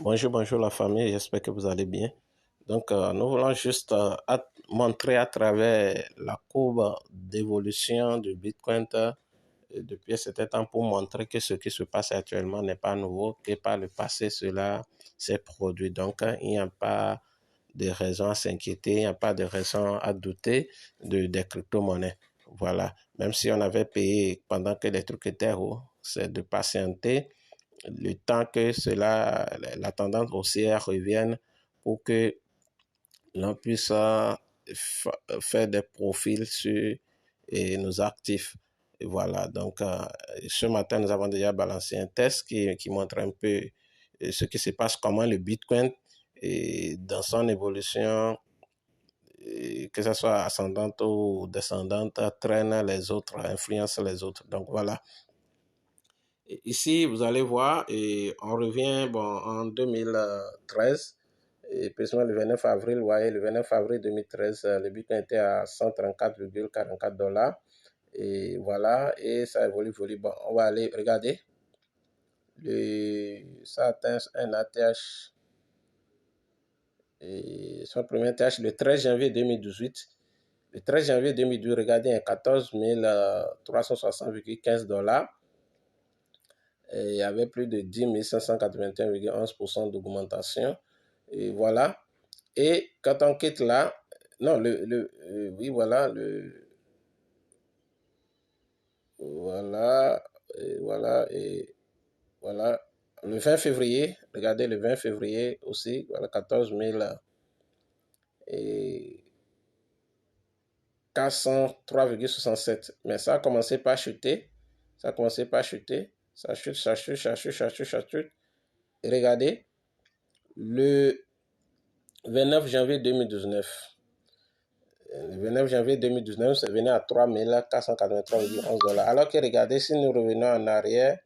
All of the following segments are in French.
Bonjour la famille, j'espère que vous allez bien. Donc, nous voulons juste montrer à travers la courbe d'évolution du Bitcoin depuis un certain temps pour montrer que ce qui se passe actuellement n'est pas nouveau, que par le passé, cela s'est produit. Donc, il n'y a pas de raison à s'inquiéter, il n'y a pas de raison à douter des crypto-monnaies. Voilà. Même si on avait payé pendant que les trucs étaient hauts, c'est de patienter le temps que la tendance haussière revienne pour que l'on puisse faire des profils sur nos actifs. Et voilà, donc ce matin, nous avons déjà balancé un test qui montre un peu ce qui se passe, comment le Bitcoin, dans son évolution, que ce soit ascendante ou descendante, traîne les autres, influence les autres. Donc voilà. Ici, vous allez voir, et on revient en 2013, et précisément le 29 avril, vous voyez, le 29 avril 2013, le Bitcoin était à 134,44 $. Et voilà, et ça évolue. Bon, on va aller regarder. Ça atteint un ATH, et son premier ATH le 13 janvier 2018. Le 13 janvier 2018, regardez, 14 360,15 $. Et il y avait plus de 10 581,11% d'augmentation. Et voilà. Et quand on quitte là, non, oui, voilà, voilà, et voilà, le 20 février, regardez le 20 février aussi, voilà, 14 403,67. Mais ça a commencé par chuter, ça chute. Et regardez, le 29 janvier 2019. Le 29 janvier 2019, ça venait à 3 483,11 $. Alors que regardez, si nous revenons en arrière,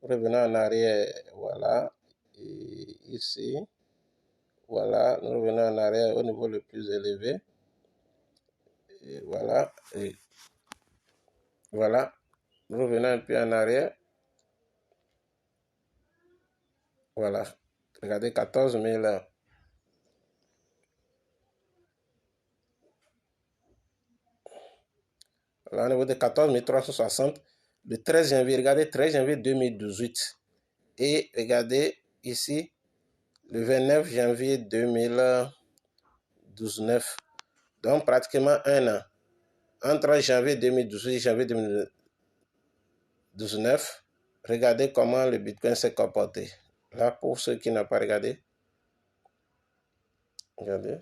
voilà, et ici, voilà, nous revenons en arrière au niveau le plus élevé. Et voilà, nous revenons un peu en arrière. Voilà, regardez, 14 000. Là, au niveau de 14 360, le 13 janvier, regardez, 13 janvier 2018. Et regardez ici, le 29 janvier 2019. Donc, pratiquement un an. Entre janvier 2018 et janvier 2019, regardez comment le Bitcoin s'est comporté. Là, pour ceux qui n'ont pas regardé, regardez.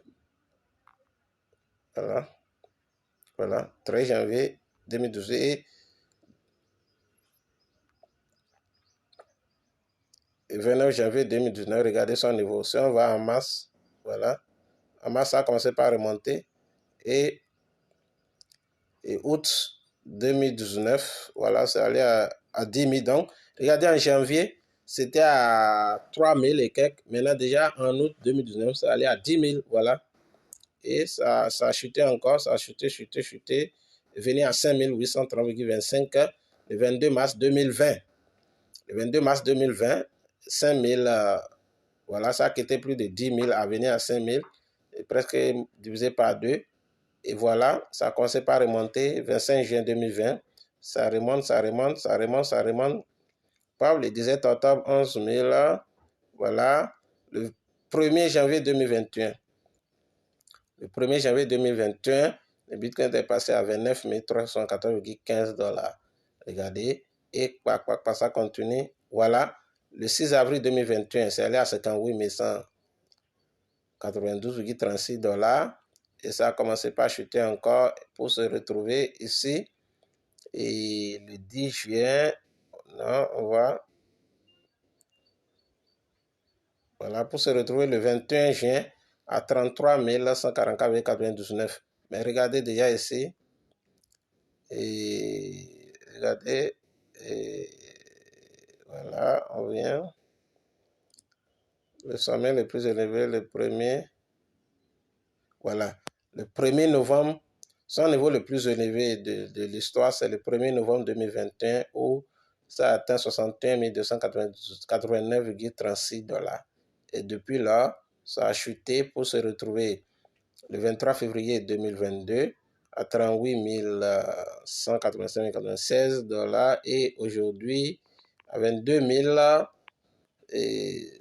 Voilà, 13 janvier 2018 et 29 janvier 2019, regardez son niveau. Si on va en masse, voilà, en masse, ça a commencé par remonter. Et août 2019, voilà, c'est allé à 10 000. Donc, regardez, en janvier, c'était à 3 000 et quelques. Maintenant, déjà, en août 2019, c'est allé à 10 000, voilà. Et ça a chuté encore, ça a chuté, venu à 5 830,25 le 22 mars 2020. Le 22 mars 2020, 5 000, voilà, ça a quitté plus de 10 000 à venir à 5 000, et presque divisé par 2. Et voilà, ça a commencé par remonter, 25 juin 2020, ça remonte. Par le 17 octobre, 11 000, voilà, le 1er janvier 2021. Le 1er janvier 2021, le Bitcoin est passé à 29 314,15 $. Regardez, et ça continue. Voilà, le 6 avril 2021, c'est allé à 58 192,36 $. Et ça a commencé par chuter encore pour se retrouver ici. Et le 10 juin, non, on va. Voilà, pour se retrouver le 21 juin à 33 144,99. Mais regardez déjà ici. Et regardez. Et voilà, on vient. Le sommet le plus élevé, le premier. Voilà, le 1er novembre. Son niveau le plus élevé de l'histoire, c'est le 1er novembre 2021 où ça a atteint 61 289,36 $. Et depuis là, ça a chuté pour se retrouver le 23 février 2022 à 38 185,96 $ et aujourd'hui à 22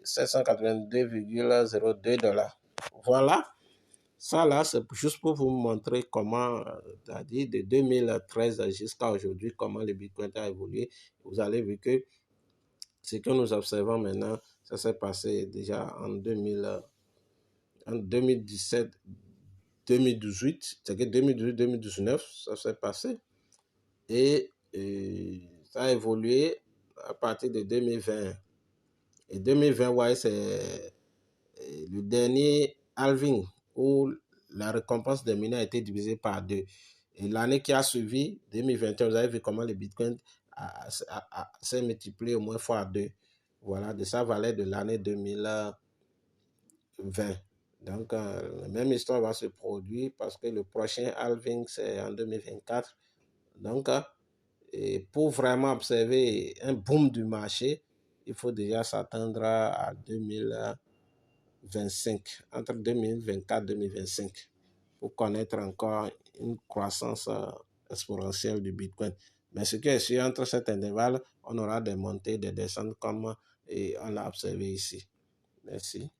782,02 $. Voilà. Ça là, c'est juste pour vous montrer comment, c'est-à-dire de 2013 jusqu'à aujourd'hui, comment le Bitcoin a évolué. Vous allez voir que ce que nous observons maintenant, ça s'est passé déjà en 2017, 2018, c'est que 2018-2019, ça s'est passé. Et ça a évolué à partir de 2020. Et 2020, ouais, c'est le dernier halving où la récompense des mineurs a été divisée par 2. Et l'année qui a suivi, 2021, vous avez vu comment le Bitcoin s'est multiplié au moins fois 2. Voilà, de sa valeur de l'année 2020. Donc, la même histoire va se produire parce que le prochain halving, c'est en 2024. Donc, et pour vraiment observer un boom du marché, il faut déjà s'attendre à 2025, entre 2024 et 2025, pour connaître encore une croissance exponentielle du Bitcoin. Mais ce qui est sûr, entre cet intervalle, on aura des montées, des descentes comme on l'a observé ici. Merci.